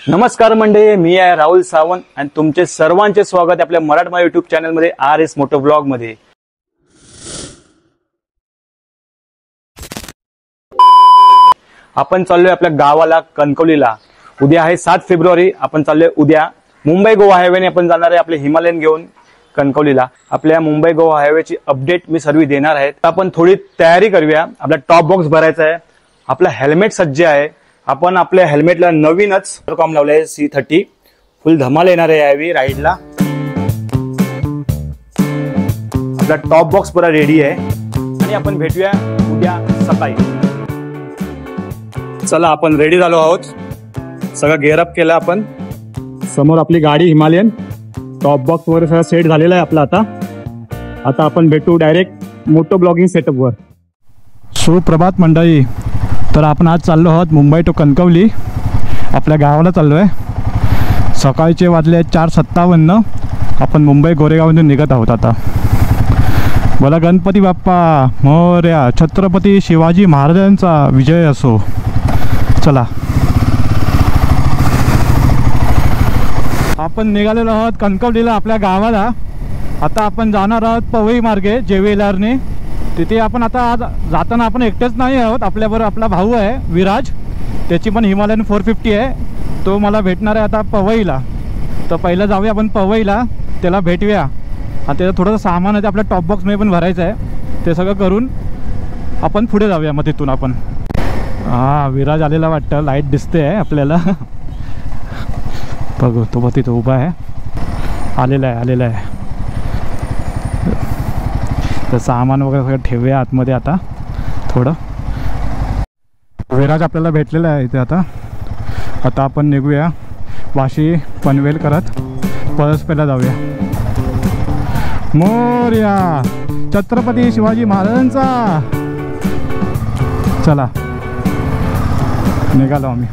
नमस्कार मंडळी, मी आहे राहुल सावंत आणि तुमचे सर्वांचे स्वागत आहे आपल्या मराठमोळा YouTube चॅनल मध्ये RS मोटो ब्लॉग मध्ये। आपण चाललोय आपल्या गावाला कणकवलीला। उद्या आहे 7 फेब्रुवारी। आपण चाललोय उद्या मुंबई गोवा हायवेने आपण जाणार आहे आपले हिमालयन घेऊन कणकवलीला। आपल्या मुंबई गोवा हायवेची अपडेट मी सर्व देणार आहे। आपण थोडी तयारी करूया। आपला टॉप बॉक्स भरायचा आहे, आपला हेल्मेट सज्ज आहे। आपण आपल्या हेल्मेटला नवीनच कॉम लावलाय C30 फुल धमाल येणार आहे यावेळी राईडला। आपला टॉप बॉक्स पुरा रेडी आहे आणि आपण भेटूया उद्या सकाळी। चला आपण रेडी झालो आहोत, सगळं गेअरअप केलं आपण। समोर आपली गाडी हिमालयन, टॉप बॉक्स वगैरे सगळं सेट झालेला आहे आपला। आता आपण भेटू डायरेक्ट मोटो ब्लॉगिंग सेटअपवर। सुप्रभात मंडळी, तर आपण आज चाललो आहोत मुंबई टू कणकवली, आपल्या गावाला चाललो आहे। सकाळचे वाजले 4:57। आपण मुंबई गोरेगावहून निघत आहोत आता। बोला गणपती बाप्पा मोरया, छत्रपती शिवाजी महाराजांचा विजय असो। चला आपण निघालेलो आहोत कणकवलीला आपल्या गावाला। आता आपण जाणार आहोत पवई मार्गे JVLR-ने। तिथे आपण आता जाताना आपण एकटेच नाही आहोत, आपल्याबरोबर आपला भाऊ आहे विराज, त्याची पण हिमालयन 450 आहे। तो मला भेटणार आहे आता पवईला। तर पहिलं जाऊया आपण पवईला, त्याला भेटूया आणि त्याचं थोडंसं सामान आहे ते आपल्या टॉप बॉक्समध्ये पण भरायचं आहे। ते सगळं करून आपण पुढे जाऊया। मग तिथून आपण विराज आलेला वाटतं, लाईट दिसते आहे आपल्याला। बघू तो बघ तिथं उभा आहे, आलेला आहे। तर सामान वगैरे सगळं ठेवूया आतमध्ये आता थोडं। विराज आपल्याला भेटलेला आहे इथे। आता आपण निघूया वाशी पनवेल करत पळसपेला जाऊया। मोरया छत्रपती शिवाजी महाराजांचा। चला निघालो आम्ही।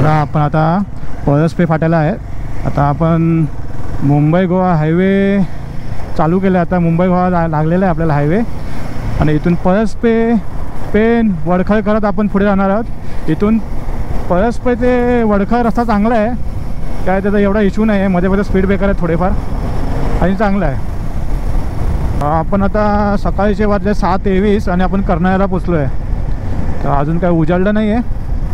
आपण आता पळसपे फाट्याला आहे। आता आपण मुंबई गोवा हायवे चालू केला। आता मुंबई गोवा लागलेला आहे आपल्याला हायवे, आणि इथून पळसपे पेन वडखळ करत आपण पुढे जाणार आहोत। इथून पळसपे ते वडखळ रस्ता चांगला आहे, काय त्याचा एवढा इश्यू नाही आहे। मध्ये स्पीड ब्रेकर आहे थोडेफार आणि चांगला आहे। आपण आता सकाळचे वाजले 7:23 आणि आपण कर्नाळ्याला पोचलो आहे। तर अजून काय उजाडलं नाही आहे,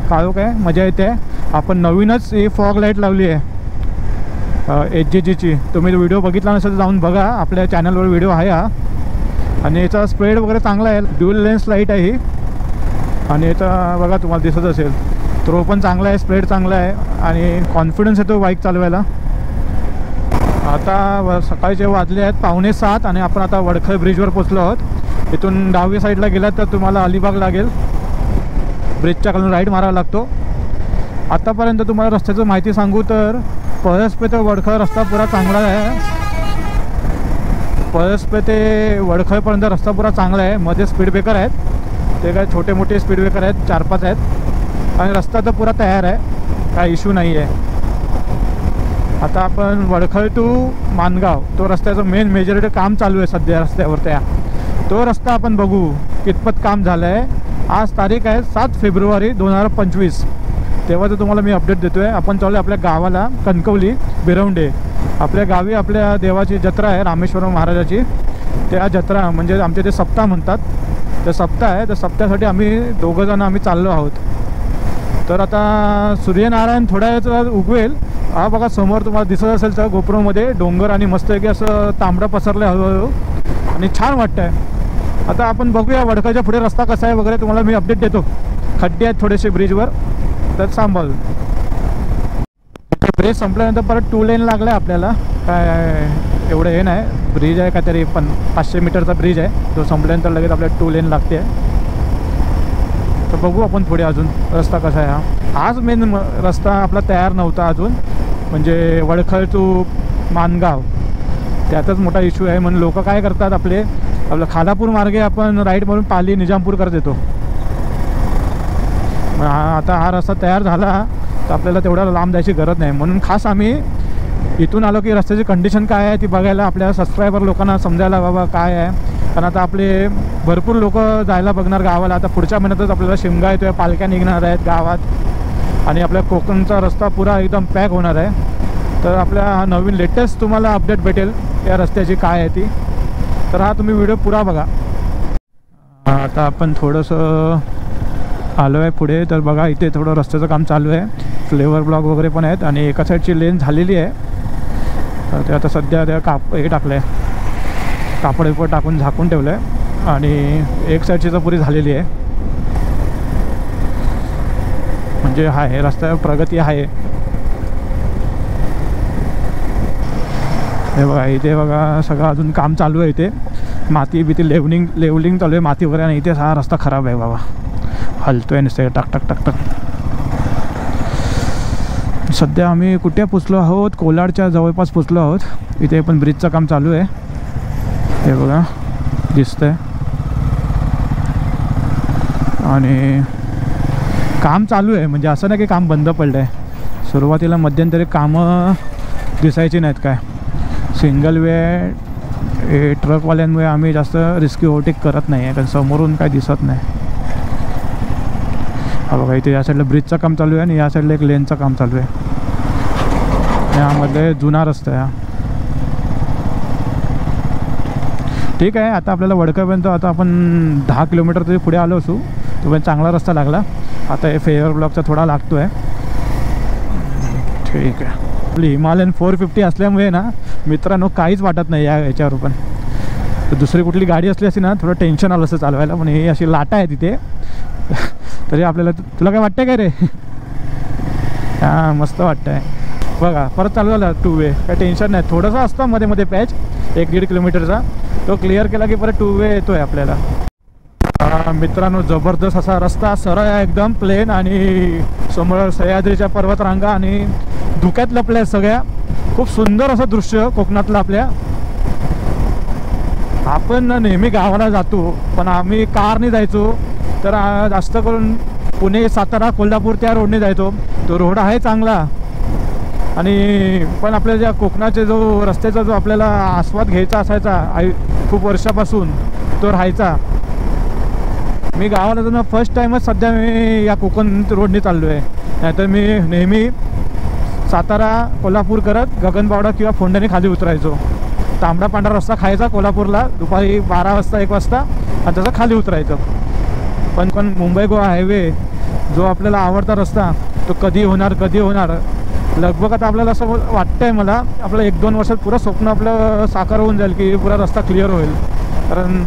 काळोख आहे, मजा येते। आपण नवीनच ही फॉग लाईट लावली आहे HGGची। तुम्ही व्हिडिओ बघितला नसेल तर जाऊन बघा, आपल्या चॅनलवर व्हिडिओ आहे हा। आणि याचा स्प्रेड वगैरे चांगला आहे, ड्युअल लेन्स लाईट आहे ही। आणि याचा बघा तुम्हाला दिसत असेल, थ्रो पण चांगला आहे, स्प्रेड चांगला आहे आणि कॉन्फिडन्स येतो बाईक चालवायला। आता सकाळचे वाजले आहेत 6:45 आणि आपण आता वडखळ ब्रिजवर पोचलो आहोत। इथून डावी साईडला गेलात तर तुम्हाला अलिबाग लागेल, ब्रिजच्या खालून राईट मारावा लागतो। आतापर्यंत तुम्हाला रस्त्याचं माहिती सांगू तर पळसपे ते वडखळ रस्ता पुरा चांगला आहे। पळसपे ते वडखळपर्यंत रस्ता पुरा चांगला आहे। मध्ये स्पीड ब्रेकर आहेत, ते काय छोटे मोठे स्पीड ब्रेकर आहेत, 4-5 आहेत, आणि रस्ता तर पुरा तयार आहे, काय इश्यू नाही आहे। आता आपण वडखळ टू मानगाव तो रस्त्याचं मेजॉरिटी काम चालू आहे सध्या रस्त्यावर। तो रस्ता आपण बघू कितपत काम झालं आहे। आज तारीख आहे 7 फेब्रुवारी 2025। तेव्हा तर तुम्हाला मी अपडेट देतो आहे। आपण चालू आपल्या गावाला कणकवली बिरवंडे। आपल्या गावी आपल्या देवाची जत्रा आहे रामेश्वरम महाराजाची। त्या जत्रा म्हणजे आमच्या ते सप्ताह म्हणतात, ते सप्ताह आहे। त्या सप्ताहासाठी आम्ही दोघंजण आम्ही चाललो आहोत। तर आता सूर्यनारायण थोड्या वेळात उगवेल। हा बघा समोर तुम्हाला दिसत असेल तर गोप्रोमध्ये डोंगर आणि मस्त की असं तांबडं पसरलं हळूहळू आणि छान वाटतं आहे। आता आपण बघूया वडखळच्या पुढे रस्ता कसा आहे वगैरे, तुम्हाला मी अपडेट देतो। खड्डे आहेत थोडेसे ब्रिजवर, तर सांभाळ। ब्रिज संपल्यानंतर परत 2 लेन लागला आहे आपल्याला, काय एवढं हे नाही। ब्रिज आहे काहीतरी 500 मीटरचा ब्रिज आहे, तो संपल्यानंतर लगेच आपल्याला 2 लेन लागते। तर बघू आपण पुढे अजून रस्ता कसा आहे। हाच मेन रस्ता आपला तयार नव्हता अजून, म्हणजे वडखळ टू मानगाव त्यातच मोठा इश्यू आहे। म्हणून लोक काय करतात, आपलं खालापूर मार्गे आपण राईट मारून पाली निजामपूर करत येतो। आता हा रस्ता तयार झाला तर आपल्याला तेवढा लांब जायची गरज नाही. म्हणून खास आम्ही इथून आलो की रस्त्याची कंडिशन काय आहे ती बघायला, आपल्या सबस्क्रायबर लोकांना समजायला बाबा काय आहे. कारण आता आपले भरपूर लोक जायला बघणार गावाला. आता पुढच्या महिन्यातच आपल्याला शिमगा येतो आहे, पालख्या निघणार आहेत गावात आणि आपल्या कोकणचा रस्ता पुरा एकदम पॅक होणार आहे. तर आपल्या नवीन लेटेस्ट तुम्हाला अपडेट भेटेल या रस्त्याची काय आहे ती. तर हा तुम्ही व्हिडिओ पुरा बघा. आता आपण थोडंसं आलो आहे पुढे. तर बघा इथे थोडं रस्त्याचं काम चालू आहे, फ्लेवर ब्लॉक वगैरे पण आहेत आणि एका साईडची लेन झालेली आहे. तर ते आता सध्या त्या हे टाकलं आहे, कापड बिपड टाकून झाकून ठेवलं आहे आणि एक साईडची तर पुरी झालेली आहे. म्हणजे आहे रस्त्यावर प्रगती आहे. हे बघा इथे बघा सगळं अजून काम चालू आहे. इथे माती बिती लेवलिंग चालू आहे, माती वगैरे. आणि इथे हा रस्ता खराब आहे बाबा, हलतोय नुसते टाक टाक टाक टाक. सध्या आम्ही कुठे पोचलो आहोत, कोलाडच्या जवळपास पोचलो आहोत. इथे पण ब्रिजचं काम चालू आहे, हे बघा दिसतंय. आणि काम चालू आहे, म्हणजे असं नाही की काम बंद पडलं आहे. सुरुवातीला मध्यंतरी कामं दिसायची नाहीत काय. सिंगल वे ट्रकवाल्यांमुळे आम्ही जास्त रिस्की ओव्हरटेक करत नाही आहे, कारण समोरून काय दिसत नाही. हा बघा इथे या साईडला ब्रिजचं काम चालू आहे आणि या साईडला एक लेनचं काम चालू आहे. यामध्ये जुना रस्ता आहे. ठीक आहे, आता आपल्याला वडगावपर्यंत आता आपण 10 किलोमीटर तरी पुढे आलो असू. तो पण चांगला रस्ता लागला. आता हे फेवर ब्लॉकचा थोडा लागतो आहे. ठीक आहे. आपली हिमालयन 450 असल्यामुळे ना मित्रांनो काहीच वाटत नाही याच्यावर. पण तर दुसरी कुठली गाडी असली असती ना थोडं टेन्शन आलं असं चालवायला. पण ही अशी लाटा आहे तिथे तरी आपल्याला तुला काय वाटतंय काय रे? हां मस्त वाटतं आहे. बघा परत चालू झाला 2 वे, काय टेन्शन नाही. थोडंसं असतं मध्ये मध्ये पॅच 1-1.5 किलोमीटरचा, तो क्लिअर केला की परत 2 वे येतो आहे आपल्याला. मित्रांनो जबरदस्त असा रस्ता, सरळ आहे एकदम प्लेन. आणि समोर सह्याद्रीच्या पर्वतरांगा आणि धुक्यात लपल्या सगळ्या. खूप सुंदर असं दृश्य कोकणातलं आपल्या. आपण नेहमी गावाला जातो पण आम्ही कारने जायचो. तर जास्त करून पुणे सातारा कोल्हापूर त्या रोडने जायचो. तो रोड आहे चांगला आणि पण आपल्या ज्या कोकणाचे जो रस्त्याचा जो आपल्याला आस्वाद घ्यायचा असायचा खूप वर्षापासून तो राहायचा. मी गावाला जाताना फर्स्ट टाईमच सध्या मी या कोकण रोडने चाललो आहे. नाहीतर मी नेहमी सातारा कोल्हापूर करत गगनबावडा किंवा फोंड्याने खाली उतरायचो. तांबडा पांढरा रस्ता खायचा कोल्हापूरला दुपारी 12 वाजता 1 वाजता आणि तसं खाली उतरायचं. पण मुंबई गोवा हायवे जो आपल्याला आवडता रस्ता तो कधी होणार लगभग आता आपल्याला असं वाटतंय मला आपलं 1-2 वर्षात पुरा स्वप्न आपलं साकार होऊन जाईल की पुरा रस्ता क्लिअर होईल. कारण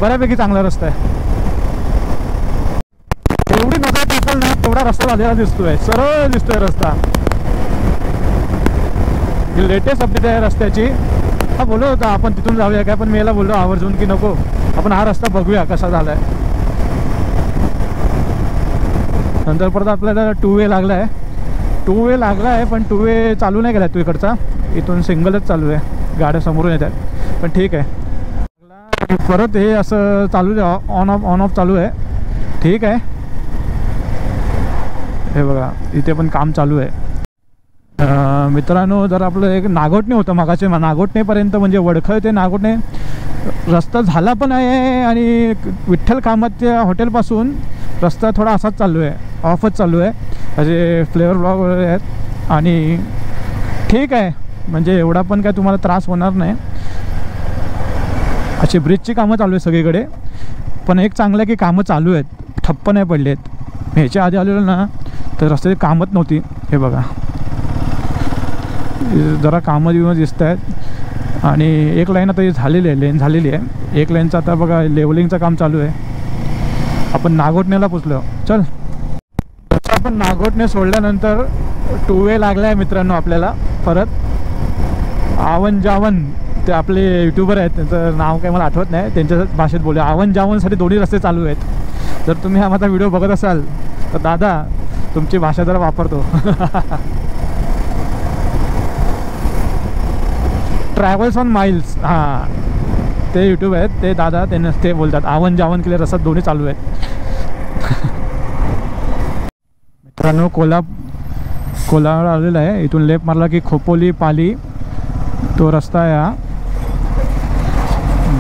बऱ्यापैकी चांगला रस्ता आहे. एवढी नजर टिकल ना तेवढा रस्ता झालेला दिसतोय, सरळ दिसतोय रस्ता. लेटेस्ट अपडेट आहे रस्त्याची. हा बोलत होता आपण तिथून जाऊया काय, पण मी याला बोललो आवर्जून की नको आपण हा रस्ता बघूया कसा झाला आहे. नंतर परत आपल्याला 2 वे लागला आहे. 2 वे लागला आहे पण 2 वे चालू नाही केला तू इकडचा. इथून सिंगलच चालू आहे, गाड्या समोरून येतात. पण ठीक आहे, परत हे असं चालू आहे, ऑन ऑफ चालू आहे. ठीक आहे. हे बघा इथे पण काम चालू आहे. मित्रांनो जर आपलं एक नागोठणे होतं मागाचे, नागोठणेपर्यंत म्हणजे वडखळ ते नागोठणे रस्ता झाला पण आहे. आणि विठ्ठल कामाच्या हॉटेलपासून रस्ता थोडा असाच चालू आहे, ऑफच चालू आहे. असे फ्लेवर ब्लॉक वगैरे आहेत आणि ठीक आहे, म्हणजे एवढा पण काय तुम्हाला त्रास होणार नाही. अशी ब्रिजची कामं चालू आहे सगळीकडे. पण एक चांगलं आहे की कामं चालू आहेत, ठप्प नाही पडले आहेत. ह्याच्या आधी आलेलो ना तर रस्त्याची कामच नव्हती. हे बघा जरा कामं बिमं दिसत आहेत. आणि एक लाईन आता झालेली आहे, लेन झालेली आहे. एक लाईनचं आता बघा लेवलिंगचं काम चालू आहे. आपण नागोठणेला पोचलो. चल आपण नागोठणे सोडल्यानंतर 2 वे लागला आहे मित्रांनो आपल्याला परत. आवन जावन ते आपले यूट्यूबर आहेत, त्यांचं नाव काही मला आठवत नाही, त्यांच्या भाषेत बोलूया. आवन जावनसाठी दोन्ही रस्ते चालू आहेत. जर तुम्ही हा माझा व्हिडिओ बघत असाल तर दादा तुमची भाषा जरा वापरतो. ट्रॅव्हल्स ऑन माइल्स, हां ते यूट्यूब आहेत ते दादा, त्यांना ते बोलतात आवन जावन केले रस्ता दोन्ही चालू आहेत. मित्रांनो कोलाड आलेला आहे. इथून लेफ्ट मारला की खोपोली पाली तो रस्ता आहे हा.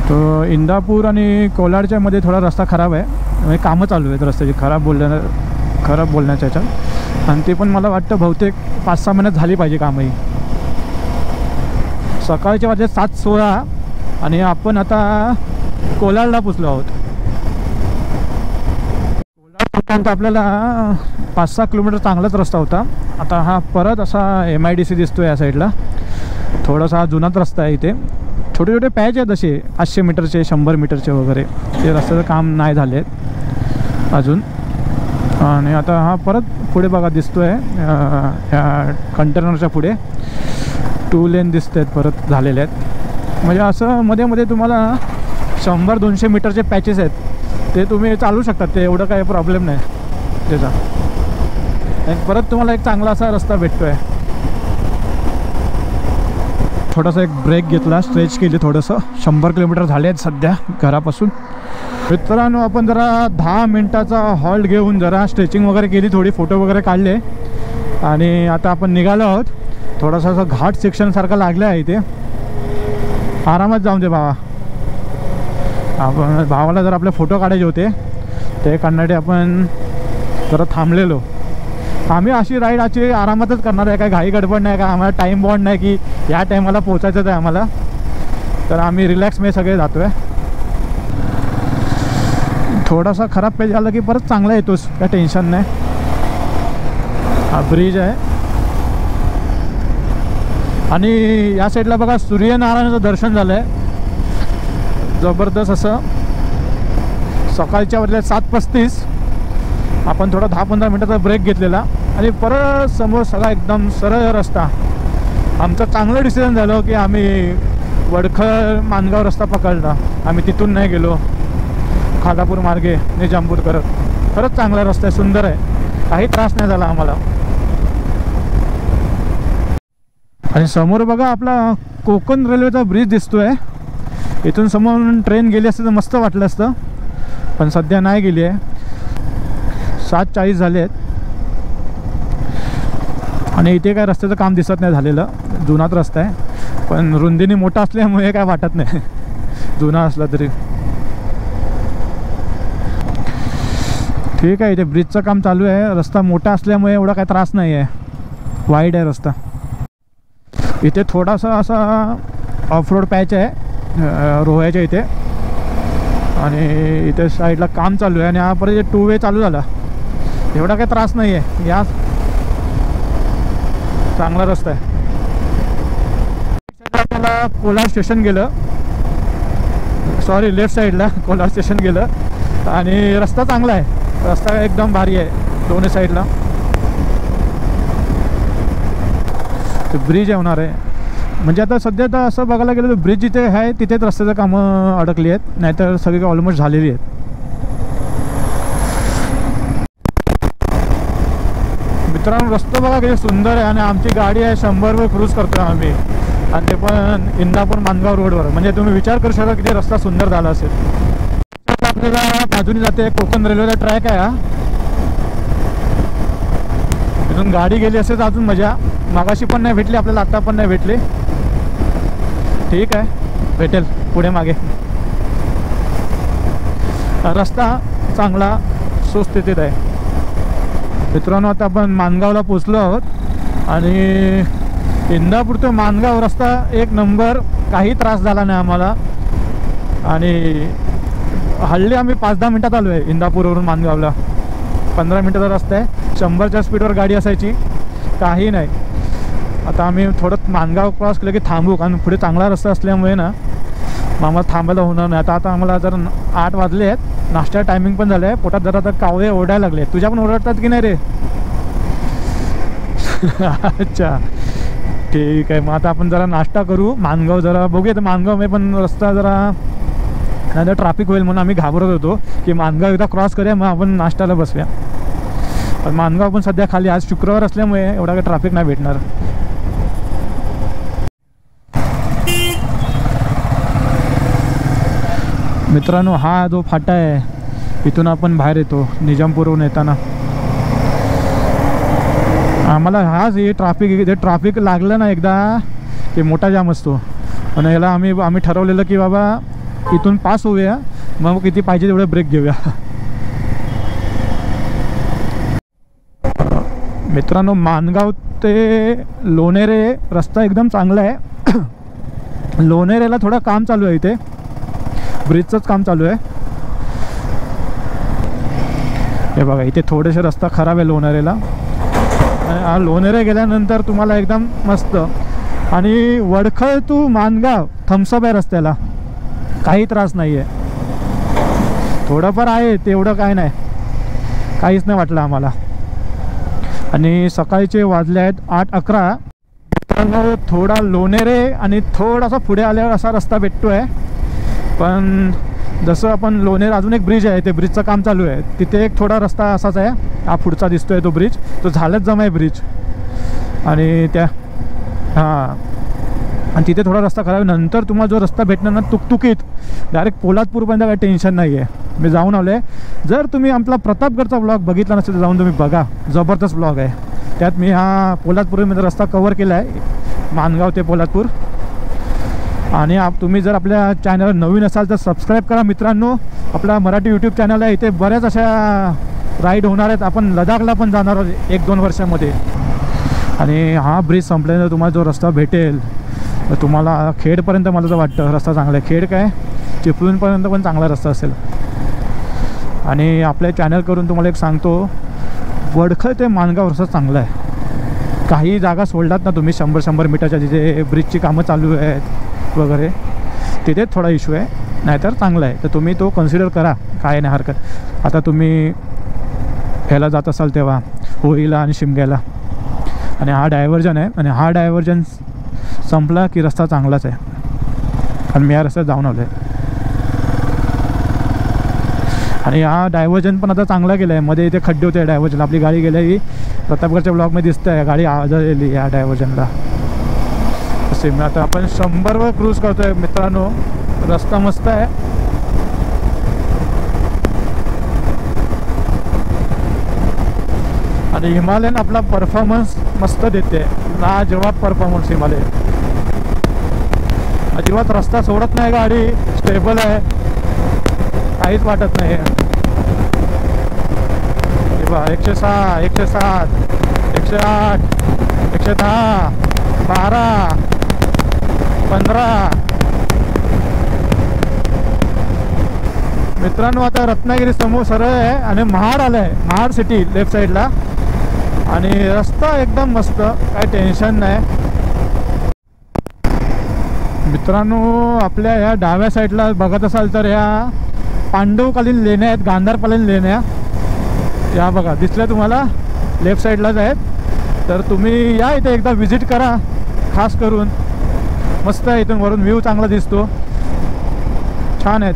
तो इंदापूर आणि कोलाडच्या मध्ये थोडा रस्ता खराब आहे, म्हणजे कामं चालू आहेत रस्त्याची, खराब बोलण्याच्या ह्याच्यात. आणि ते पण मला वाटतं बहुतेक 5-6 महिन्यात झाली पाहिजे कामही. सकाळचे वाजले 7:16 आणि आपण आता कोलाडला पोचलो आहोत. कोलाडपर्यंत आपल्याला 5-6 किलोमीटर चांगलाच रस्ता होता. आता हा परत असा MIDC दिसतो या साईडला. थोडासा जुनाच रस्ता आहे. इथे छोटे छोटे पॅच आहेत असे 800 मीटरचे 100 मीटरचे वगैरे. ते रस्त्याचं काम नाही झाले अजून. आणि आता हा परत पुढे बघा दिसतो आहे, ह्या कंटेनरच्या पुढे 2 लेन दिसत आहेत परत झालेले आहेत. म्हणजे असं मध्ये मध्ये तुम्हाला 100-200 मीटरचे पॅचेस आहेत, ते तुम्ही चालू शकतात, ते एवढं काही प्रॉब्लेम नाही त्याचा. आणि परत तुम्हाला एक चांगला असा रस्ता भेटतो आहे. थोडासा एक ब्रेक घेतला, स्ट्रेच केली थोडंसं. 100 किलोमीटर झाले आहेत सध्या घरापासून. मित्रांनो आपण जरा 10 मिनटाचा हॉल्ट घेऊन जरा स्ट्रेचिंग वगैरे केली, थोडी फोटो वगैरे काढले आणि आता आपण निघालो आहोत. थोडासा असं घाट सेक्शन सारखा लागला आहे इथे. आरामात जाऊन दे भावा. आपण भावाला जर आपले फोटो काढायचे होते ते काढण्यासाठी आपण जरा थांबलेलो. आम्ही अशी राईड अशी आरामातच करणार आहे, काय घाई गडबड नाही, का आम्हाला टाईम बॉन्ड नाही की या टायमाला पोचायचंच आहे आम्हाला. तर आम्ही रिलॅक्समध्ये सगळे जातो आहे. थोडासा खराब पेज झाला की परत चांगला येतोच, काय टेन्शन नाही. हा ब्रिज आहे आणि या साईडला बघा सूर्यनारायणाचं दर्शन झालं आहे जबरदस्त असं. सकाळच्या वाजले 7:35. आपण थोडा 10-15 मिनटाचा ब्रेक घेतलेला आणि परत समोर सगळा एकदम सरळ रस्ता. आमचं चांगलं डिसिजन झालं की आम्ही वडखळ मानगाव रस्ता पकडला. आम्ही तिथून नाही गेलो खालापूर मार्गे निजामपूर करत. खरंच चांगला रस्ता आहे, सुंदर आहे, काही त्रास नाही झाला आम्हाला. आणि समोर बघा आपला कोकण रेल्वेचा ब्रिज दिसतोय. इथून समोर ट्रेन गेली असते तर मस्त वाटलं असतं, पण सध्या नाही गेली आहे. 7:40 झाले आहेत आणि इथे काय रस्त्याचं काम दिसत नाही झालेलं. जुनाच रस्ता आहे, पण रुंदीने मोठा असल्यामुळे काय वाटत नाही जुना असला तरी. ठीक आहे, इथे ब्रिजचं काम चालू आहे. रस्ता मोठा असल्यामुळे एवढा काय त्रास नाही आहे, वाईड आहे रस्ता. इथे थोडासा असा ऑफ रोड पॅच आहे रोह्याच्या इथे आणि इथे साईडला काम चालू आहे. आणि हा परत 2 वे चालू झाला, एवढा काही त्रास नाही आहे. या चांगला रस्ता आहे. आपल्याला कोलाड स्टेशन गेलं, सॉरी लेफ्ट साईडला कोलाड स्टेशन गेलं आणि रस्ता चांगला आहे, रस्ता एकदम भारी आहे दोन्ही साईडला. ब्रिज होणार आहे म्हणजे आता सध्या तर असं बघायला गेलं तर ब्रिज जिथे आहे तिथेच रस्त्याचं कामं अडकली आहेत, नाहीतर सगळी ऑलमोस्ट झालेली आहेत. मित्रांनो रस्ता बघा किती सुंदर आहे आणि आमची गाडी आहे 100वर क्रूज करतो आम्ही आणि ते पण इंदापूर मानगाव रोडवर. म्हणजे तुम्ही विचार करू शकता किती रस्ता सुंदर झाला असेल. आपल्याला बाजूने जाते कोकण रेल्वेचा ट्रॅक आहे हा. इथून गाडी गेली असेल अजून मजा. मागाशी पण नाही भेटली आपल्याला, आत्ता पण नाही भेटली. ठीक आहे, भेटेल पुढे मागे. रस्ता चांगला सुस्थितीत आहे. मित्रांनो आता आपण मानगावला पोचलो आहोत आणि इंदापूर ते मानगाव रस्ता 1 नंबर, काही त्रास झाला नाही आम्हाला. आणि हल्ली आम्ही 5-10 मिनटात आलो आहे इंदापूरवरून मानगावला. 15 मिनटाचा रस्ता आहे, 100च्या स्पीडवर गाडी असायची, काही नाही. आता आम्ही थोडं मानगाव क्रॉस केलं की थांबू, कारण पुढे चांगला रस्ता असल्यामुळे ना आम्हाला थांबायला होणार नाही. आता आम्हाला जर 8 वाजले आहेत, नाश्ता टायमिंग पण झालं आहे. पोटात जरा तर कावळे ओरडायला लागले. तुझ्या पण ओरडतात की नाही रे? अच्छा ठीक आहे, मग आता आपण जरा नाश्ता करू. मानगाव जरा बघूया, तर मानगाव पण रस्ता जरा नाही तर ट्रॅफिक होईल म्हणून आम्ही घाबरत होतो की मानगाव एकदा क्रॉस करूया मग आपण नाश्त्याला बसूया. पण मानगाव पण सध्या खाली, आज शुक्रवार असल्यामुळे एवढा काही ट्रॅफिक नाही भेटणार. मित्रांनो हा जो फाटा आहे इथून आपण बाहेर येतो निजामपूरहून येताना. आम्हाला हाच हे ट्रॅफिक लागलं ना एकदा ते मोठा जाम असतो. आणि याला आम्ही ठरवलेलं की बाबा इथून पास होऊया, मग किती पाहिजे तेवढे ब्रेक घेऊया. मित्रांनो, माणगाव ते लोणेरे रस्ता एकदम चांगला आहे. लोणेरेला थोडं काम चालू आहे, इथे ब्रिजचंच काम चालू आहे. हे बघा, इथे थोडेसे रस्ता खराब आहे लोणेरेला. लोणेरे गेल्यानंतर तुम्हाला एकदम मस्त. आणि वडखळ टू माणगाव थम्सअप आहे रस्त्याला, काही त्रास नाही आहे. थोडंफार आहे, तेवढं काय नाही, काहीच नाही वाटलं आम्हाला. आणि सकाळचे वाजले आहेत 8-11. थोडा लोणेरे आणि थोडासा पुढे आल्यावर असा रस्ता भेटतो आहे. पण जसं आपण लोणेरे, अजून एक ब्रिज आहे, ते ब्रिजचं काम चालू आहे, तिथे एक थोडा रस्ता असाच आहे. हा पुढचा दिसतोय तो ब्रिज, तो झालंच जमा आहे ब्रिज. आणि त्या आणि तिथे थोडा रस्ता खराब आहे. नंतर तुम्हाला जो रस्ता भेटणार ना तुकतुकीत डायरेक्ट पोलादपूरपर्यंत, काही टेन्शन नाही आहे. मी जाऊन आलो आहे. जर तुम्ही आपला प्रतापगडचा ब्लॉग बघितला नसेल तर जाऊन तुम्ही बघा, जबरदस्त ब्लॉग आहे. त्यात मी हा पोलादपूरमध्ये रस्ता कवर केला आहे, माणगाव ते पोलादपूर. आणि तुम्ही जर आपल्या चॅनलवर नवीन असाल तर सबस्क्राईब करा मित्रांनो. आपला मराठी यूट्यूब चॅनल आहे, इथे बऱ्याच अशा राईड होणार आहेत. आपण लडाखला पण जाणार आहोत 1-2 वर्षामध्ये. आणि हा ब्रिज संपल्यानंतर तुम्हाला जो रस्ता भेटेल तर तुम्हाला खेडपर्यंत, मला तर वाटतं रस्ता चांगला आहे. खेड काय चिपळूणपर्यंत पण चांगला रस्ता असेल. आणि आपल्या चॅनल करून तुम्हाला एक सांगतो, वडखळ ते माणगाव रस्ता चांगला आहे. काही जागा सोडलात ना तुम्ही 100-100 मीटरच्या, जिथे ब्रिजची कामं चालू आहेत वगैरे, तिथे थोडा इश्यू आहे, नाहीतर चांगला आहे. तर तुम्ही तो कन्सिडर करा, काय नाही हरकत. आता तुम्ही ह्याला जात असाल तेव्हा होळीला आणि शिमग्याला, आणि हा डायव्हर्जन आहे, आणि हा डायव्हर्जन संपला की रस्ता चांगलाच आहे. आणि मी या रस्त्यात जाऊन आलो आहे. आणि हा डायव्हर्जन पण आता चांगला केला आहे. मध्ये इथे खड्डे होते डायव्हर्जन, आपली गाडी गेल्या ही प्रतापगडच्या ब्लॉगमध्ये दिसतं आहे, गाडी आदळलेली या डायव्हर्जनला. सेम आता आपण 100वर क्रूज करतोय मित्रांनो. रस्ता मस्त आहे. आणि हिमालयन आपला परफॉर्मन्स मस्त देते, लाजवाब परफॉर्मन्स हिमालय. अजिबात रस्ता सोडत नाही, गाडी स्टेबल आहे, काहीच वाटत नाही. 106, 107, 108, 110, 12, 15. मित्रांनो, आता रत्नागिरी समोर सरळ आहे आणि महाड आलं आहे, महाड सिटी लेफ्ट साईडला. आणि रस्ता एकदम मस्त, काय टेन्शन नाही. मित्रांनो, आपल्या ह्या डाव्या साईडला बघत असाल तर ह्या पांडवकालीन लेण्या आहेत, गांधारकालीन लेण्या. या बघा, दिसल्या तुम्हाला, लेफ्ट साईडलाच आहेत. तर तुम्ही या इथे एकदा विजिट करा, खास करून. मस्त आहे, इथून वरून व्ह्यू चांगला दिसतो, छान आहेत.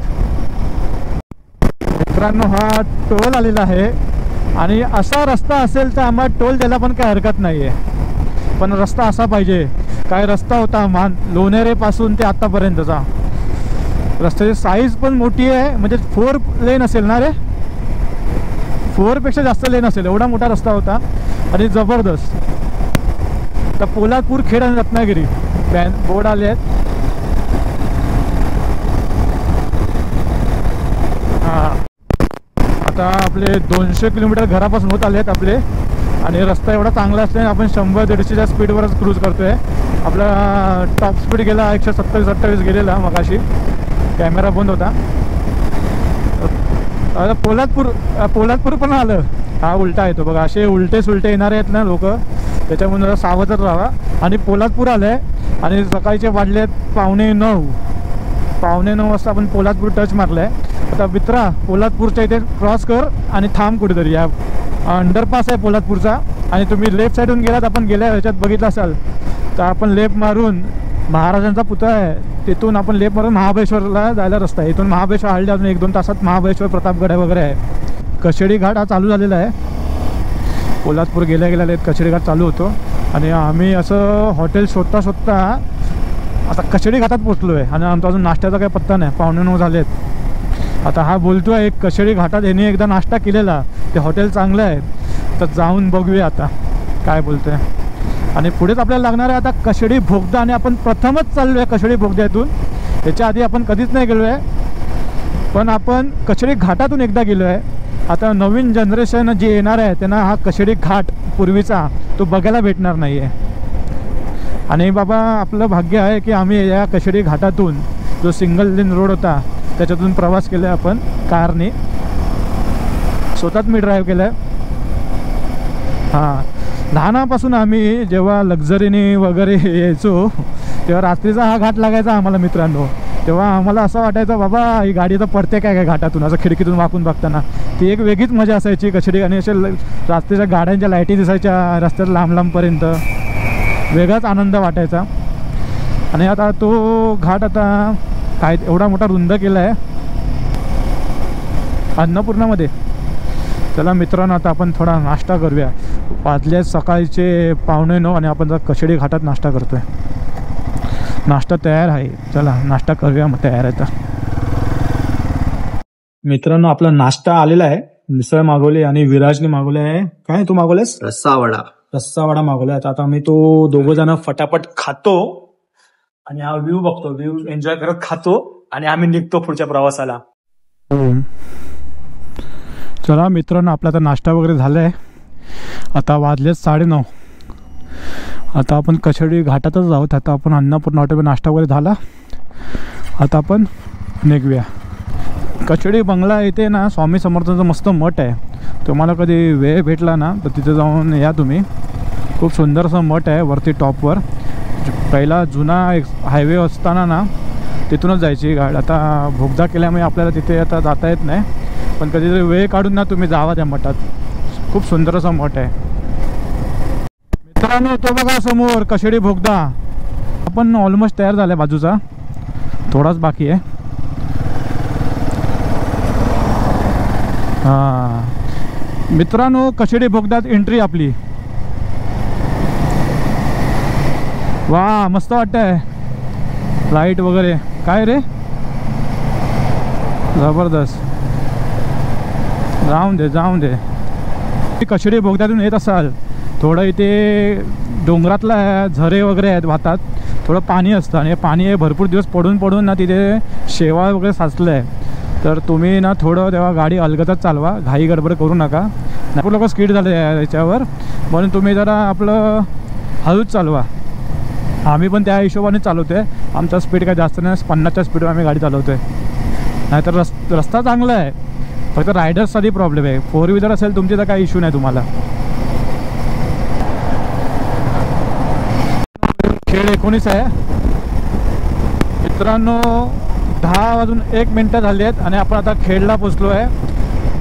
मित्रांनो, हा टोल आलेला आहे. आणि असा रस्ता असेल तर आम्हाला टोल द्यायला पण काही हरकत नाही आहे. पण रस्ता असा पाहिजे. काय रस्ता होता लोणेरेपासून ते आत्तापर्यंतचा. रस्त्याची साईज पण मोठी आहे, म्हणजे 4 लेन असेल ना रे, 4 पेक्षा जास्त लेन असेल, एवढा मोठा रस्ता होता. आणि जबरदस्त. तर पोलादपूर, खेड आणि रत्नागिरी बोर्ड आले आहेत. हां, आता आपले 200 किलोमीटर घरापासून होत आले आहेत आपले. आणि रस्ता एवढा चांगला असल्याने आपण 100-150च्या स्पीडवरच क्रूज करतो आहे. आपला टॉप स्पीड गेला 127-128 गेलेला मगाशी, कॅमेरा बंद होता. आता पोलादपूर पण आलं. हा उलटा येतो बघा, असे उलटे सुलटे येणारे आहेत ना लोक, त्याच्यामुळे जरा सावधच राहा. आणि पोलादपूर आलं आहे. आणि सकाळचे वाजले आहेत 8:45 वाजता आपण पोलादपूर टच मारलं आहे. आता मित्रा, पोलादपूरच्या इथे क्रॉस कर आणि थांब कुठेतरी. या अंडरपास आहे पोलादपूरचा. आणि तुम्ही लेफ्ट साईडून गेलात, आपण गेल्या ह्याच्यात बघितलं असाल तर आपण लेफ्ट मारून महाराजांचा पुतळा आहे, तिथून आपण लेफ्ट मारून महाबळेश्वरला जायला रस्ता आहे. इथून महाबळेश्वर हल्ली अजून 1-2 तासात महाबळेश्वर, प्रतापगड वगैरे आहे. कशेडी घाट हा चालू झालेला आहे. पोलादपूर गेल्या कशेडी घाट चालू होतो. आणि आम्ही असं हॉटेल शोधता आता कशेडी घाटात पोचलो आहे. आणि आमचा अजून नाश्त्याचा काही पत्ता नाही, 8:45 झालेत. आता हा बोलतो आहे कशेडी घाटात यांनी एकदा नाश्ता केलेला, ते हॉटेल चांगलं आहे, तर जाऊन बघूया आता काय बोलते. आणि पुढेच आपल्याला लागणार आहे आता कशेडी बोगदा, आणि आपण प्रथमच चाललो आहे कशेडी बोगद्यातून. याच्या आधी आपण कधीच नाही गेलो आहे, पण आपण कशेडी घाटातून एकदा गेलो आहे. आता नवीन जनरेशन जे येणार आहे त्यांना हा कशेडी घाट पूर्वीचा तो बघायला भेटणार नाही आहे. आणि बाबा आपलं भाग्य आहे की आम्ही या कशेडी घाटातून जो सिंगल लेन रोड होता त्याच्यातून प्रवास केला आपण कारने. स्वतःच मी ड्राईव्ह केलं आहे. हां, लहानापासून आम्ही जेव्हा लक्झरीने वगैरे यायचो तेव्हा रात्रीचा हा घाट लागायचा आम्हाला मित्रांनो. तेव्हा आम्हाला असं वाटायचं बाबा ही गाडी तर पडते काय काय घाटातून, असं खिडकीतून वाकून बघताना. ती एक वेगळीच मजा असायची कशेडी. आणि अशा रात्रीच्या गाड्यांच्या लाईटी दिसायच्या रस्त्यात लांब लांबपर्यंत, वेगळाच आनंद वाटायचा. आणि आता तो घाट आता काय एवढा मोठा रुंद केला आहे अन्नपूर्णामध्ये. चला मित्रांनो, आता आपण थोडा नाश्ता करूया. वाजले सकाळचे 8:45 आणि आपण कशेडी घाटात नाश्ता करतोय. नाश्ता तयार आहे, चला नाश्ता करूया. मग तयार आहे तर मित्रांनो आपला नाश्ता आलेला आहे. मिसळ मागवली आणि विराजने मागवले आहे. काय तू मागवलेस? रस्सा वडा मागवलाय. आता आम्ही तो दोघं जण फटाफट खातो आणि हा व्ह्यू बघतो, व्ह्यू एन्जॉय करत खातो आणि आम्ही निघतो पुढच्या प्रवासाला. चला मित्रांनो, आपला आता नाश्ता वगैरे झालाय. आता वाजले 9:30. आता आपण कशेडी घाटातच आहोत. आता आपण अन्नपूर्णा हॉटेलवर नाश्ता वगैरे झाला. आता आपण निघूया. कशेडी बंगला इथे ना स्वामी समर्थांचं मस्त मठ आहे. तुम्हाला कधी वेळ भेटला ना तर तिथे जाऊन या तुम्ही. खूप सुंदर असं मठ आहे वरती टॉपवर. पहिला जुना एक हायवे असताना ना तिथूनच जायची गाडी. आता बोगदा केल्यामुळे आपल्याला तिथे आता जाता येत नाही, पण कधीतरी वेळ काढून ना तुम्ही जावा त्या मठात. खूप सुंदर असं मठ आहे मित्रांनो. तो बघा समोर कशेडी बोगदा. आपण ऑलमोस्ट तयार झालाय, बाजूचा थोडाच बाकी आहे. हां मित्रांनो, कशेडी बोगद्यात एंट्री आपली. वा मस्त वाटतंय, लाईट वगैरे. काय रे, जबरदस्त. जाऊन दे. कशेडी बोगद्यातून येत असाल, थोडं इथे डोंगरातला झरे वगैरे आहेत वाहतात, थोडं पाणी असतं. आणि पाणी हे भरपूर दिवस पडून ना तिथे शेवाळ वगैरे साचलं आहे. तर तुम्ही ना थोडं तेव्हा गाडी अलगदच चालवा, घाई गडबड करू नका. भरपूर लोक स्पीड झाले याच्यावर, म्हणून तुम्ही जरा आपलं हळूच चालवा. आम्ही पण त्या हिशोबाने चालवतो आहे. आमचा स्पीड काय जास्त नाही, 50च्या स्पीडवर आम्ही गाडी चालवतो आहे. नाहीतर रस्ता चांगला आहे, फक्त रायडर्ससाठी प्रॉब्लेम आहे. 4 व्हीलर असेल तुमची तर काही इश्यू नाही तुम्हाला. खेळ 19 आहे मित्रांनो. 10:01 झाली आहेत आणि आपण आता खेडला पोचलो आहे.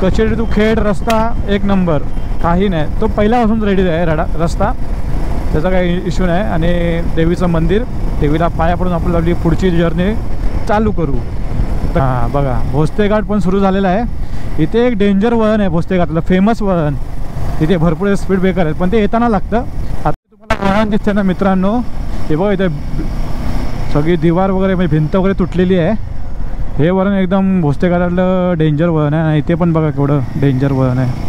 कशेडी टू खेड रस्ता 1 नंबर, काही नाही. तो पहिल्यापासून रेडी आहे रस्ता, त्याचा काही इश्यू नाही. आणि देवीचं मंदिर, देवीला पाया पडून आपली पुढची जर्नी चालू करू. हां बघा, भोसते घाट पण सुरू झालेला आहे. इथे एक डेंजर वळण आहे भोसते घाटला, फेमस वळण. इथे भरपूर स्पीड ब्रेकर आहेत, पण ते येताना लागतं. आता तुम्हाला वळण दिसते ना मित्रांनो, हे बघा इथे सगळी दिवार वगैरे म्हणजे भिंत वगैरे तुटलेली आहे. हे वळण एकदम भोसते घाटातलं डेंजर वळण आहे. आणि इथे पण बघा केवढं डेंजर वळण आहे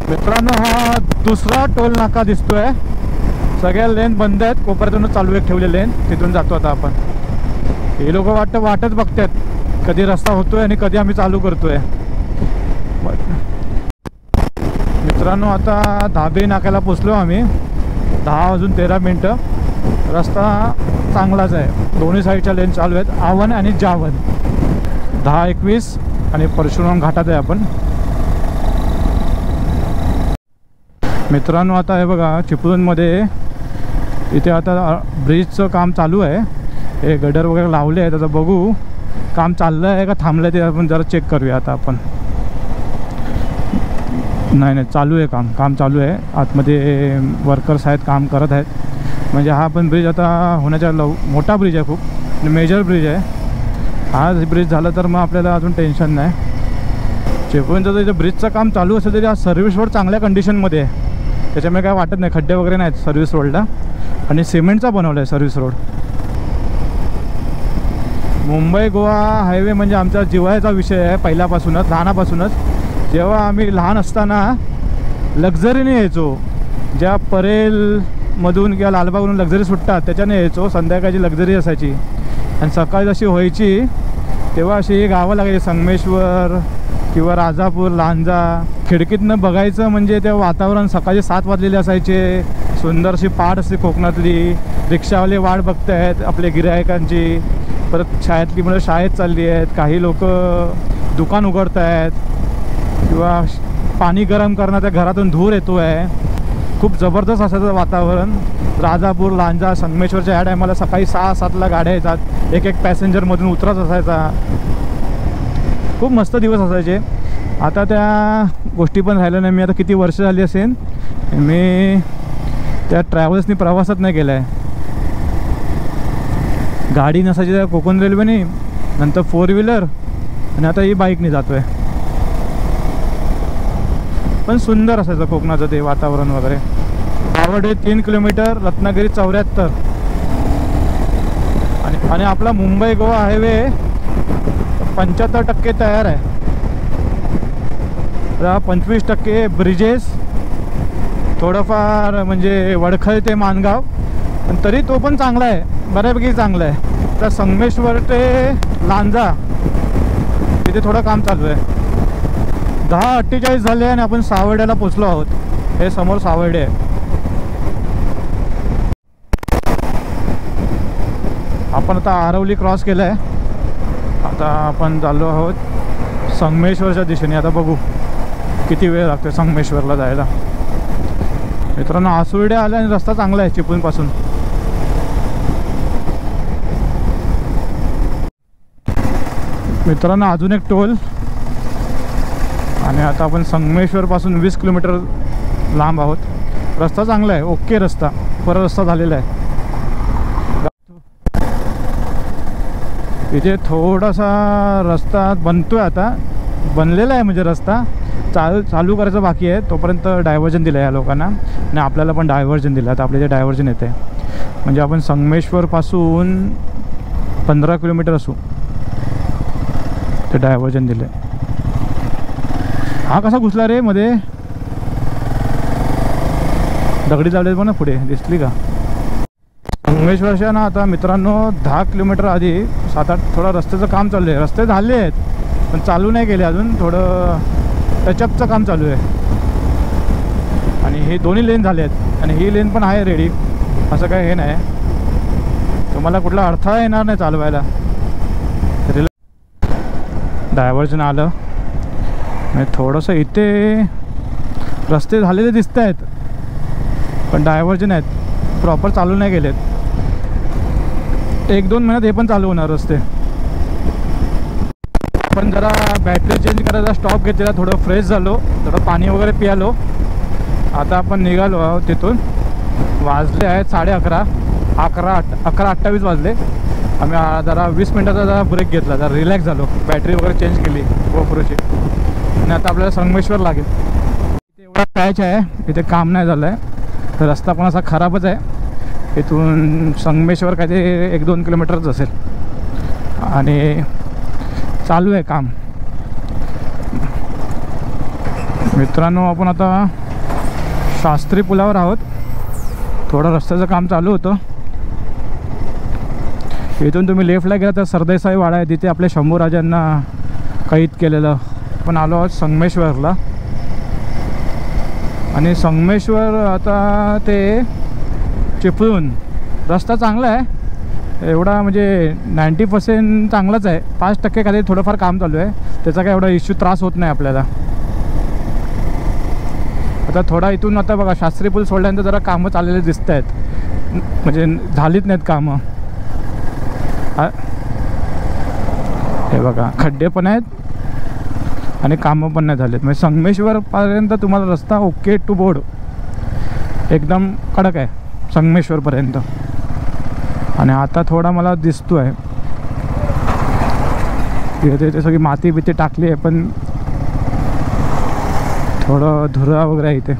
मित्रांनो. हा दुसरा टोल नाका दिसतोय. सगळ्या लेन बंद आहेत, कोपऱ्यातूनच चालू आहे ठेवले लेन, तिथून जातो आता आपण. हे लोक वाटच बघतात कधी रस्ता होतोय आणि कधी आम्ही चालू करतोय. मित्रांनो आता धाबे नाक्याला पोचलो आम्ही. 10:13. रस्ता चांगलाच आहे, दोन्ही साईडच्या लेन चालू आहेत, आवन आणि जावन. 10:21 आणि परशुराम घाटात आहे आपण मित्रांनो. आता हे बघा चिपळूणमध्ये इथे आता ब्रिजचं काम चालू आहे. हे गडर वगैरे लावले आहेत. आता बघू काम चाललं आहे का थांबलं आहे ते आपण जरा चेक करूया आता आपण. नाही चालू आहे काम चालू आहे. आतमध्ये वर्कर्स आहेत, काम करत आहेत. म्हणजे हा पण ब्रिज आता होण्याच्या मोठा ब्रिज आहे, खूप मेजर ब्रिज आहे. हा ब्रिज झाला तर मग आपल्याला अजून टेन्शन नाही. चिपळूणचं जर इथं ब्रिजचं काम चालू असेल तरी हा सर्व्हिस रोड चांगल्या कंडिशनमध्ये आहे, त्याच्यामुळे काय वाटत नाही. खड्डे वगैरे नाहीत सर्व्हिस रोडला. आणि सिमेंटचा बनवला आहे service road. Mumbai Goa highway म्हणजे आमचा जिव्हाळ्याचा विषय आहे पहिल्यापासूनच, लहानापासूनच. जेव्हा आम्ही लहान असताना लक्झरीने यायचो. ज्या परेलमधून किंवा लालबागमधून लक्झरी सुटतात त्याच्याने यायचो. संध्याकाळची लक्झरी असायची आणि सकाळी जशी व्हायची तेव्हा अशी गावं लागायची, संगमेश्वर किंवा राजापूर, लांजा. खिडकीतनं बघायचं म्हणजे ते वातावरण. सकाळचे 7 वाजलेले असायचे. सुंदरशी पाट असते कोकणातली. रिक्षावाले वाट बघत आहेत आपल्या गिऱ्हाईकांची. परत शाळेतली मुलं शाळेत चालली आहेत. काही लोक दुकान उघडत आहेत किंवा पाणी गरम करणं त्या घरातून धूर येतो आहे. खूप जबरदस्त असायचं वातावरण. राजापूर, लांजा, संगमेश्वरच्या ह्या टायमाला सकाळी 6-7ला गाड्या येतात. एक पॅसेंजरमधून उतरत असायचा. खूप मस्त दिवस असायचे. आता त्या गोष्टी पण राहिल्या नाही. मी आता किती वर्ष झाली असेल मी त्या ट्रॅव्हल्सनी प्रवासात नाही केला आहे. गाडी नसायची त्या कोकण रेल्वेने, नंतर 4 व्हीलर आणि आता ही बाईकने जातो आहे. पण सुंदर असायचं कोकणाचं ते वातावरण वगैरे. आवडे 3 किलोमीटर, रत्नागिरी 74. आणि आपला मुंबई गोवा हायवे 75% तयार आहे. 25% ब्रिजेस, थोडंफार म्हणजे वडखळ ते माणगाव, पण तरी तो पण चांगला आहे, बऱ्यापैकी चांगला आहे. तर संगमेश्वर ते लांजा तिथे थोडं काम चालू आहे. 10:48 झाले आणि आपण सावर्ड्याला पोचलो आहोत. हे समोर सावर्डे आहे. आपण आता आरवली क्रॉस केलं आहे. आता आपण चाललो आहोत संगमेश्वरच्या दिशेने. आता बघू किती वेळ लागतो संगमेश्वरला जायला. मित्रांनो, आसुर्डे आले आणि रस्ता चांगला आहे चिपळूणपासून. मित्रांनो, अजून एक टोल आणि आता आपण संगमेश्वरपासून 20 किलोमीटर लांब आहोत. रस्ता चांगला आहे, ओके रस्ता, परत रस्ता झालेला आहे. इथे थोडासा रस्ता बनतोय, आता बनलेला आहे म्हणजे रस्ता चालू करायचं बाकी आहे. तोपर्यंत डायव्हर्जन दिलं आहे या लोकांना आणि आपल्याला पण डायव्हर्जन दिलं. आता आपल्या इथे डायव्हर्जन येते म्हणजे आपण संगमेश्वरपासून 15 किलोमीटर असू ते डायव्हर्जन दिलं आहे. हा कसा घुसला रे मध्ये? दगडी चालले पण ना पुढे, दिसली का? संगमेश्वरच्या ना आता मित्रांनो 10 किलोमीटर आधी 7-8 थोडं रस्त्याचं काम चालू आहे. रस्ते झाले आहेत पण चालू नाही केले अजून. थोडं टचअपचं काम चालू आहे आणि हे दोन्ही लेन झाले आहेत आणि ही लेन पण आहे रेडी. असं काय हे नाही, तुम्हाला कुठला अडथळा येणार नाही चालवायला. डायव्हर्जन आलं म्हणजे थोडंसं इथे रस्ते झालेले दिसत आहेत पण डायव्हर्जन आहेत, प्रॉपर चालू नाही गेलेत. 1-2 महिन्यात हे पण चालू होणार रस्ते. पण जरा बॅटरी चेंज करायचा स्टॉप घेतलेला, थोडं फ्रेश झालो, थोडं पाणी वगैरे पियालो. आता आपण निघालो आहोत तिथून. वाजले आहेत 11:30, 11:28 वाजले. आम्ही जरा 20 मिनटाचा जरा ब्रेक घेतला, जरा रिलॅक्स झालो, बॅटरी वगैरे चेंज केली गोप्रोची आणि आता आपल्याला संगमेश्वर लागेल. इथे एवढा पॅच आहे, इथे काम नाही झालं आहे, रस्ता पण असा खराबच आहे. इथून संगमेश्वर काय ते 1-2 किलोमीटरच असेल आणि चालू आहे काम. मित्रांनो, आपण आता शास्त्री पुलावर आहोत. थोडं रस्त्याचं काम चालू होतं. इथून तुम्ही लेफ्टला गेला तर सरदेसाई वाडा आहे, तिथे आपल्या शंभूराजांना कैद केलेलं. पण आलो आहोत संगमेश्वरला आणि संगमेश्वर आता ते चिपळूण रस्ता चांगला आहे, एवढा म्हणजे 90% चांगलाच आहे. 5% खाली थोडंफार काम चालू आहे, त्याचा काय एवढा इश्यू त्रास होत नाही आपल्याला. आता थोडा इथून आता बघा शास्त्री पूल सोडल्यानंतर जरा कामं चाललेले दिसत आहेत, म्हणजे झालीच नाहीत कामं. हे बघा खड्डे पण आहेत आणि कामं पण नाही झालेत. म्हणजे संगमेश्वरपर्यंत तुम्हाला रस्ता ओके टू बोर्ड एकदम कडक आहे संगमेश्वरपर्यंत. आणि आता थोडा मला दिसतो आहे इथे सगळी माती बिती टाकली आहे पण थोडं धुरा वगैरे आहे इथे.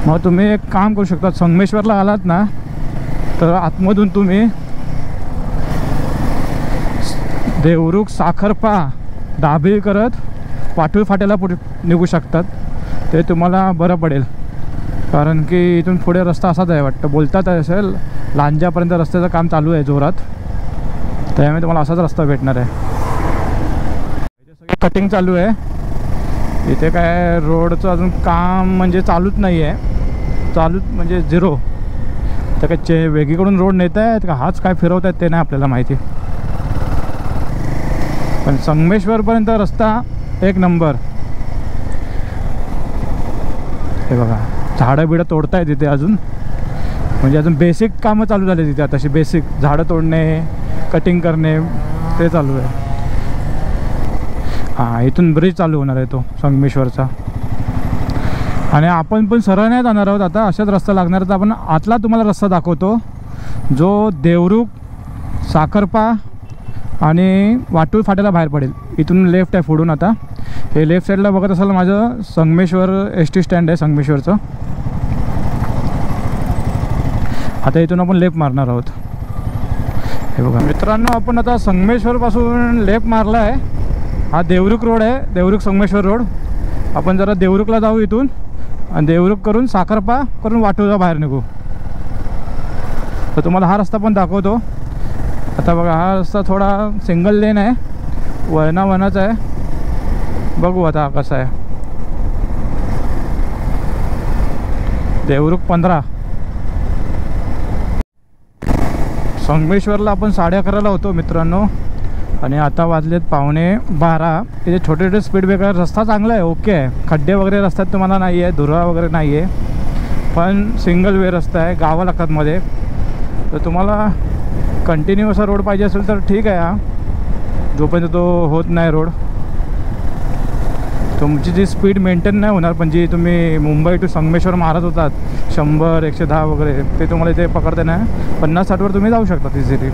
मग तुम्ही एक काम करू शकता, संगमेश्वरला आलात ना तर आतमधून तुम्ही देवरुख, साखरपा, दाभेल करत वाटूळ फाट्याला निघू शकतात, ते तुम्हाला बरं पडेल. कारण की इथून पुढे रस्ता असाच आहे वाटतं, बोलतात असेल लांजापर्यंत रस्त्याचं काम चालू आहे जोरात, त्यामुळे तुम्हाला असाच रस्ता भेटणार आहे. सगळी कटिंग चालू आहे इथे, काय रोडचं अजून काम म्हणजे चालूच नाही आहे, चालूच म्हणजे झिरो. तर काय वेगळीकडून रोड नेत आहेत का हाच काय फिरवत आहेत ते नाही आपल्याला माहिती. पण संगमेश्वरपर्यंत रस्ता एक नंबर. हे बघा झाडं बिडं तोडताय तिथे अजून, म्हणजे अजून बेसिक कामं चालू झाले तिथे. तशी बेसिक झाडं तोडणे, कटिंग करणे ते चालू आहे. हां, इथून ब्रिज चालू होणार आहे तो संगमेश्वरचा. आणि आपण पण सरळ नाही जाणार आहोत आता, अशाच रस्ता लागणार. तर आपण आतला तुम्हाला रस्ता दाखवतो, जो देवरुख, साखरपा आणि वाटूळ फाट्याला बाहेर पडेल. इथून लेफ्ट आहे पुढून. आता हे लेफ्ट साईडला बघत असाल माझं संगमेश्वर एस.टी. स्टँड आहे संगमेश्वरचं. आता इथून आपण लेफ्ट मारणार आहोत. हे बघा मित्रांनो, आपण आता संगमेश्वरपासून लेफ्ट मारला आहे. हा देवरुख रोड आहे, देवरुख संगमेश्वर रोड. आपण जरा देवरुखला जाऊ इथून, आणि देवरुख करून साखरपा करून वाटूळला बाहेर निघू. तर तुम्हाला हा रस्ता पण दाखवतो. आता बघा हा रस्ता थोडा सिंगल लेन आहे, वळणाचा आहे. बघू आता कसा आहे. देवरुख 15. संगमेश्वरला आपण 11:30ला होतो मित्रांनो, आणि आता वाजलेत 11:15. इथे छोटे छोटे स्पीड ब्रेकर. रस्ता चांगला आहे, ओके आहे, खड्डे वगैरे रस्त्यात तुम्हाला नाही आहे, धुरा वगैरे नाही आहे, पण सिंगल वे रस्ता आहे, गावं लागतात मध्ये. तर तुम्हाला कंटिन्यू असा रोड पाहिजे असेल तर ठीक आहे. हा जोपर्यंत तो होत नाही रोड, तुमची जी स्पीड मेंटेन नाही होणार, पण जी तुम्ही मुंबई टू संगमेश्वर मारत होतात 100, 110 वगैरे, ते तुम्हाला इथे पकडते नाही. 50-60वर तुम्ही जाऊ शकता इझिली,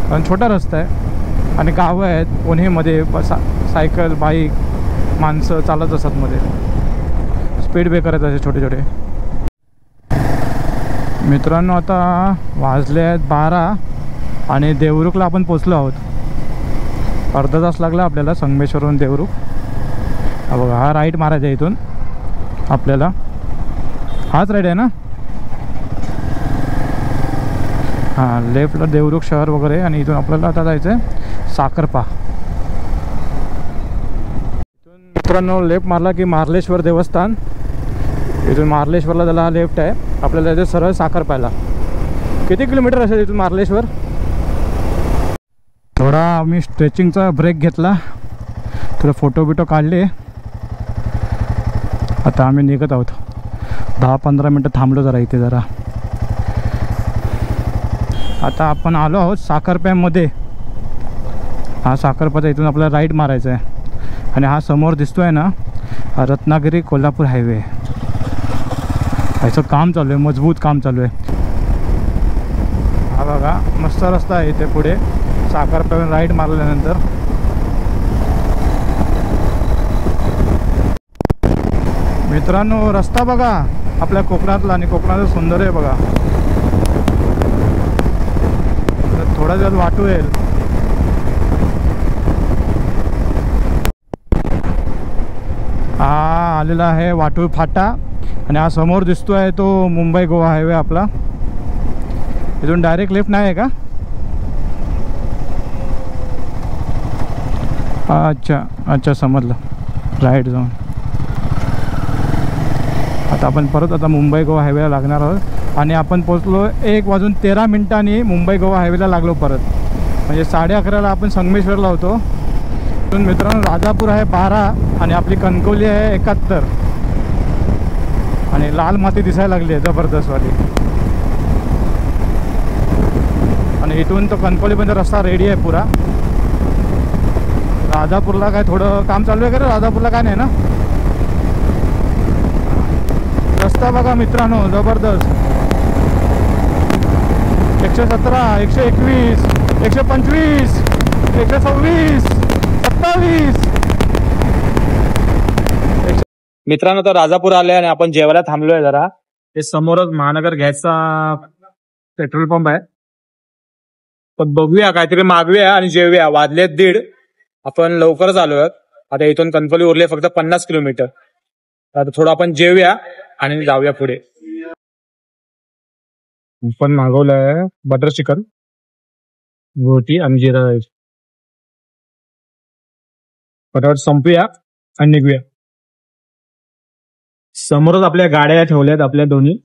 कारण छोटा रस्ता आहे आणि गावं आहेत पुणेमध्ये. सायकल, बाईक, माणसं चालत असतात मध्ये. स्पीड ब्रेकर आहेत असे छोटे छोटे. मित्रांनो आता वाजले आहेत 12 आणि देवरुखला आपण पोचलो आहोत. अर्धा तास लागला आपल्याला संगमेश्वरहून देवरुख. हा बघा, हा राईट मारायचा आहे इथून आपल्याला. हाच राईट आहे ना? हां, लेफ्टला देवरुख शहर वगैरे, आणि इथून आपल्याला आता जायचं आहे साखरपा. इथून मित्रांनो लेफ्ट मारला की मार्लेश्वर देवस्थान. इथून मार्लेश्वरला त्याला लेफ्ट आहे, आपल्याला जायचं सरळ साखरपाला. किती किलोमीटर असेल इथून मार्लेश्वर? थोडा आम्ही स्ट्रेचिंगचा ब्रेक घेतला, थोडं फोटो बिटो काढले. आता आम्ही निघत आहोत. 10-15 मिनटं थांबलो जरा इथे जरा. आता आपण आलो आहोत साखरप्यामध्ये. हा साखरपाचा इथून आपल्याला राईट मारायचा आहे. आणि हा समोर दिसतो आहे ना, हा रत्नागिरी कोल्हापूर हायवे. याचं काम चालू आहे, मजबूत काम चालू आहे. हा बघा मस्त रस्ता आहे इथे पुढे, साखरप्यावरून राईट मारल्यानंतर. मित्रांनो रस्ता बघा आपल्या कोकणातला, आणि कोकणाचं सुंदर आहे बघा. थोडा दिवस वाटू येईल. हा आलेला आहे वाटूळ फाटा, आणि हा समोर दिसतो आहे तो मुंबई गोवा हायवे आपला. इथून डायरेक्ट लेफ्ट नाही आहे का? अच्छा अच्छा, समजलं, राईट जाऊन. आता आपण परत आता मुंबई गोवा हायवेला लागणार आहोत. आणि आपण पोचलो 1:13 मुंबई गोवा हायवेला लागलो परत. म्हणजे 11:30ला आपण संगमेश्वरला होतो. इथून मित्रांनो राजापूर आहे 12, आणि आपली कणकवली आहे 71. आणि लाल माती दिसायला लागली आहे जबरदस्तवाली. आणि इथून तो कणकवलीपर्यंत रस्ता रेडी आहे पुरा. राजापूरला काय थोडं काम चालू आहे का रे? राजापूरला काय नाही ना? रस्ता बघा मित्रांनो जबरदस्त. 117, 121, 125, 126, 27. मित्रांनो तर राजापूर आले आणि आपण जेवायला थांबलोय जरा. ते समोरच महानगर गॅसचा पेट्रोल पंप आहे. पण बघूया काहीतरी मागूया आणि जेवूया. वाजलेत 1:30, आपण लवकरच आलोय. आता इथून कणकवली उरले फक्त 50 किलोमीटर. आता थोडं आपण जेवूया आणि जाऊया पुढे. पण मागवलंय बटर चिकन, रोटी आणि जिरा राईस. पटापट संपूया आणि निघूया. समोरच आपल्या गाड्या ठेवल्यात, आपल्या दोन्ही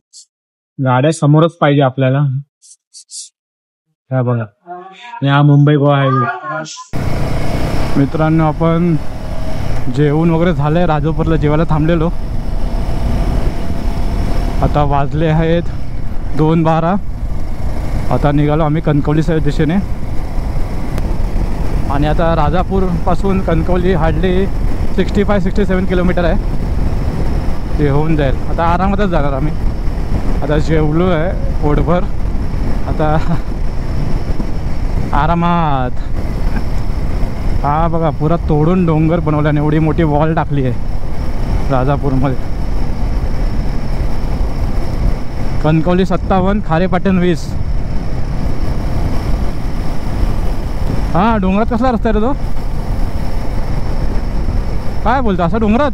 गाड्या समोरच पाहिजे आपल्याला. हा बघा, हा मुंबई गोवा हायवे. मित्रांनो, आपण जेवण वगैरे झालंय, राजापूरला जेवायला थांबलेलो. आता वाजले आहेत 2:12. आता निघालो आम्ही कणकवलीच्या दिशेने. आणि आता राजापूरपासून कणकवली हार्डली 65-67 किलोमीटर आहे. ते होऊन जाईल. आता आरामातच जाणार आम्ही. आता जेवलो आहे पोटभर, आता आरामात. हा बघा, पुरा तोडून डोंगर बनवला आणि एवढी मोठी वॉल टाकली आहे राजापूरमध्ये. कणकवली 57, खारेपाटण 20. हा, डोंगरात कसला रस्ता आहे रे तो? काय बोलतो, असा डोंगरात?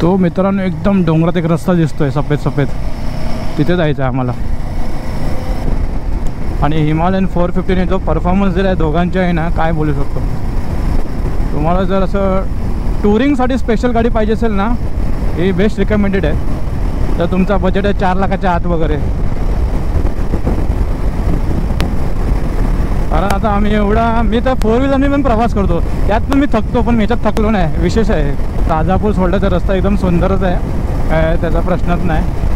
तो मित्रांनो एकदम डोंगरात एक रस्ता दिसतोय सफेद सफेद, तिथे जायचं आहे आम्हाला. आणि हिमालयन 450ने जो परफॉर्मन्स दिला आहे दोघांच्या आहे ना, काय बोलू शकतो. तुम्हाला जर असं टुरिंगसाठी स्पेशल गाडी पाहिजे असेल ना, ही बेस्ट रिकमेंडेड आहे. तर तुमचा बजेट आहे 4 लाखाच्या आत वगैरे. कारण आता आम्ही मी तर 4 व्हीलरने पण प्रवास करतो, त्यात पण मी थकतो, पण मी याच्यात थकलो नाही. विशेष आहे, राजापूर सोडल्याचा रस्ता एकदम सुंदरच आहे, काय त्याचा प्रश्नच नाही.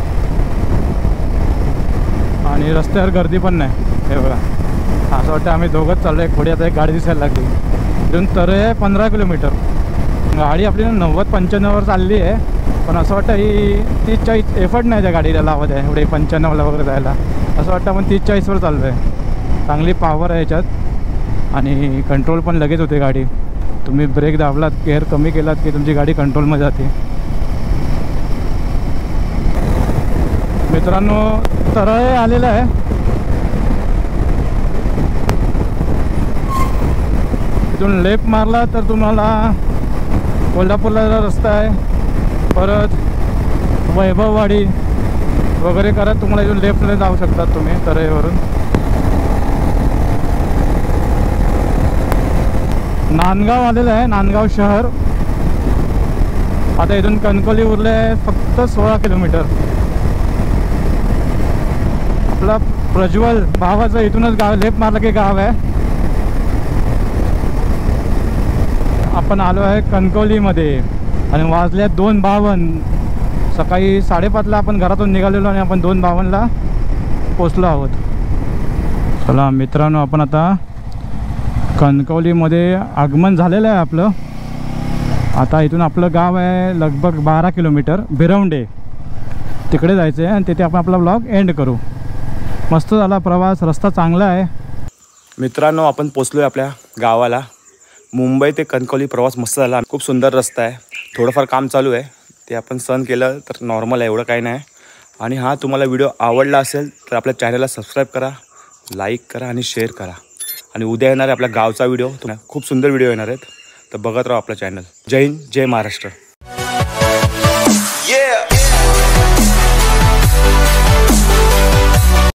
आणि रस्त्यावर गर्दी पण नाही. हे बघा, असं वाटतं आम्ही दोघंच चाललो आहे. पुढे आता एक गाडी दिसायला लागली. इथून तरी आहे 15 किलोमीटर. गाडी आपली 90-95वर चालली आहे, पण असं वाटतं ही 30-40 एफर्ट नाही त्या गाडीला लावत आहे एवढे 95ला वगैरे जायला. असं वाटतं आपण 30-40वर चाललो आहे. चांगली पॉवर आहे याच्यात आणि कंट्रोल पण लगेच होते गाडी. तुम्ही ब्रेक दाबलात, गेअर कमी केलात की तुमची गाडी कंट्रोलमध्ये जाते. मित्रांनो, तरळे आलेलं आहे. इथून लेफ्ट मारला तर तुम्हाला कोल्हापूरला रस्ता आहे. परत वैभववाडी वगैरे करत तुम्हाला इथून लेफ्टला जाऊ शकतात तुम्ही तरळेवरून. नांदगाव आलेलं आहे, नांदगाव शहर. आता इथून कणकवली उरले आहे फक्त 16 किलोमीटर. आपला प्रज्वल भावाचं इथूनच गाव, लेफ्ट मारलं की गाव आहे. आपण आलो आहे कणकवलीमध्ये आणि वाजले 2:52. सकाळी 5:30ला आपण घरातून निघालेलो आणि आपण 2:52ला पोचलो आहोत. चला मित्रांनो, आपण आता कणकवलीमध्ये आगमन झालेलं आहे आपलं. आता इथून आपलं गाव आहे लगभग 12 किलोमीटर, भिरवंडे. तिकडे जायचं आहे आणि तिथे आपण आपला ब्लॉग एंड करू. मस्त झाला प्रवास, रस्ता चांगला आहे. मित्रांनो, आपण पोचलो आहे आपल्या गावाला. मुंबई ते कणकवली प्रवास मस्त झाला. खूप सुंदर रस्ता आहे. थोडंफार काम चालू आहे, ते आपण सहन केलं तर नॉर्मल आहे, एवढं काही नाही. आणि हा तुम्हाला व्हिडिओ आवडला असेल तर आपल्या चॅनलला सबस्क्राईब करा, लाईक करा आणि शेअर करा. आणि उद्या येणार आहे आपल्या गावचा व्हिडिओ. खूप सुंदर व्हिडिओ येणार आहेत, तर बघत राहा आपला चॅनल. जय हिंद, जय महाराष्ट्र.